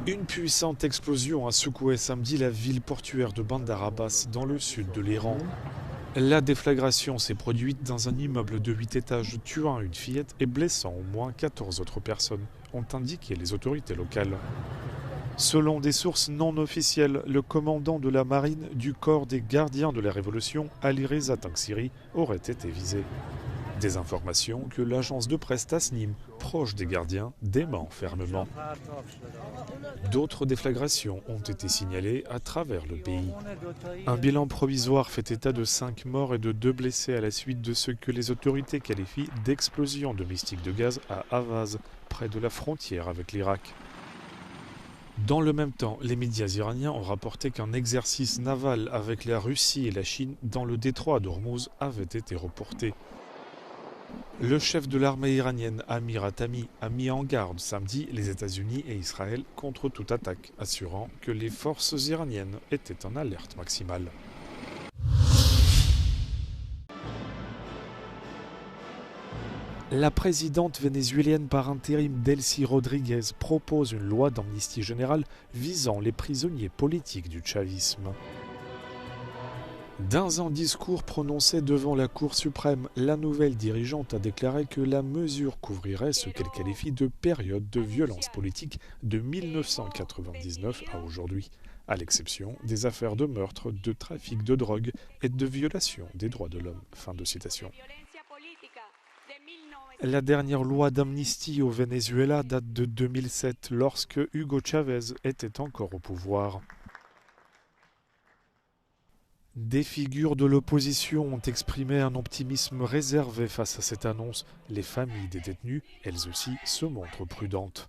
Une puissante explosion a secoué samedi la ville portuaire de Bandar Abbas dans le sud de l'Iran. La déflagration s'est produite dans un immeuble de 8 étages, tuant une fillette et blessant au moins 14 autres personnes, ont indiqué les autorités locales. Selon des sources non officielles, le commandant de la marine du corps des gardiens de la Révolution, Ali Reza Tangsiri, aurait été visé. Des informations que l'agence de presse Tasnim, proche des gardiens, dément fermement. D'autres déflagrations ont été signalées à travers le pays. Un bilan provisoire fait état de 5 morts et de 2 blessés à la suite de ce que les autorités qualifient d'explosion domestique de gaz à Avaz, près de la frontière avec l'Irak. Dans le même temps, les médias iraniens ont rapporté qu'un exercice naval avec la Russie et la Chine dans le détroit d'Ormuz avait été reporté. Le chef de l'armée iranienne, Amir Hatami, a mis en garde samedi les États-Unis et Israël contre toute attaque, assurant que les forces iraniennes étaient en alerte maximale. La présidente vénézuélienne par intérim Delcy Rodríguez propose une loi d'amnistie générale visant les prisonniers politiques du chavisme. Dans un discours prononcé devant la Cour suprême, la nouvelle dirigeante a déclaré que la mesure couvrirait ce qu'elle qualifie de période de violence politique de 1999 à aujourd'hui, à l'exception des affaires de meurtre, de trafic de drogue et de violation des droits de l'homme. Fin de citation. La dernière loi d'amnistie au Venezuela date de 2007, lorsque Hugo Chavez était encore au pouvoir. Des figures de l'opposition ont exprimé un optimisme réservé face à cette annonce. Les familles des détenus, elles aussi, se montrent prudentes.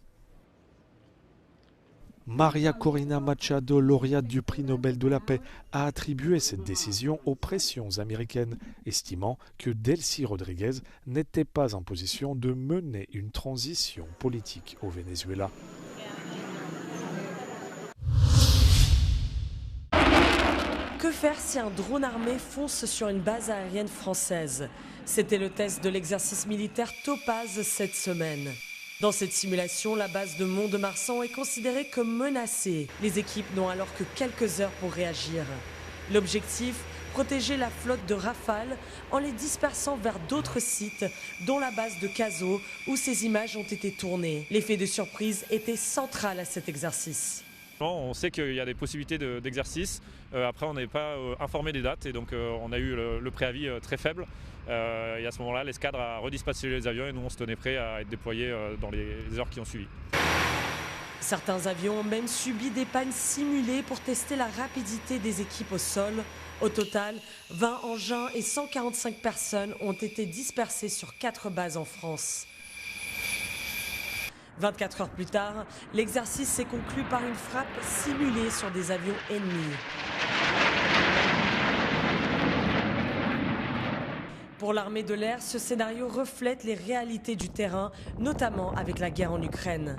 Maria Corina Machado, lauréate du prix Nobel de la paix, a attribué cette décision aux pressions américaines, estimant que Delcy Rodríguez n'était pas en position de mener une transition politique au Venezuela. Que faire si un drone armé fonce sur une base aérienne française? C'était le test de l'exercice militaire Topaz cette semaine. Dans cette simulation, la base de Mont-de-Marsan est considérée comme menacée. Les équipes n'ont alors que quelques heures pour réagir. L'objectif, protéger la flotte de Rafale en les dispersant vers d'autres sites, dont la base de Cazo, où ces images ont été tournées. L'effet de surprise était central à cet exercice. On sait qu'il y a des possibilités d'exercice. Après, on n'est pas informé des dates et donc on a eu le préavis très faible. Et à ce moment-là, l'escadre a redispatché les avions et nous, on se tenait prêts à être déployés dans les heures qui ont suivi. Certains avions ont même subi des pannes simulées pour tester la rapidité des équipes au sol. Au total, 20 engins et 145 personnes ont été dispersées sur 4 bases en France. 24 heures plus tard, l'exercice s'est conclu par une frappe simulée sur des avions ennemis. Pour l'armée de l'air, ce scénario reflète les réalités du terrain, notamment avec la guerre en Ukraine.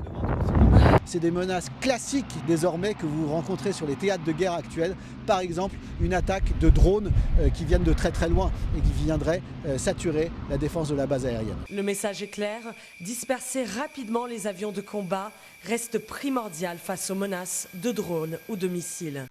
C'est des menaces classiques désormais que vous rencontrez sur les théâtres de guerre actuels. Par exemple, une attaque de drones qui viennent de très très loin et qui viendraient saturer la défense de la base aérienne. Le message est clair, disperser rapidement les avions de combat reste primordial face aux menaces de drones ou de missiles.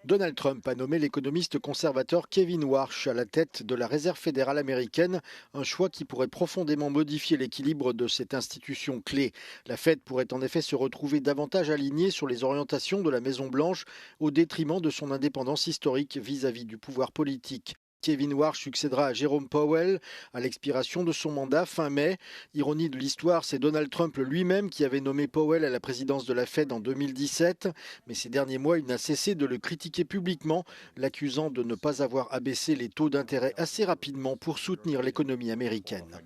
Donald Trump a nommé l'économiste conservateur Kevin Warsh à la tête de la Réserve fédérale américaine, un choix qui pourrait profondément modifier l'équilibre de cette institution clé. La Fed pourrait en effet se retrouver davantage alignée sur les orientations de la Maison-Blanche au détriment de son indépendance historique vis-à-vis du pouvoir politique. Kevin Warsh succédera à Jerome Powell à l'expiration de son mandat fin mai. Ironie de l'histoire, c'est Donald Trump lui-même qui avait nommé Powell à la présidence de la Fed en 2017. Mais ces derniers mois, il n'a cessé de le critiquer publiquement, l'accusant de ne pas avoir abaissé les taux d'intérêt assez rapidement pour soutenir l'économie américaine.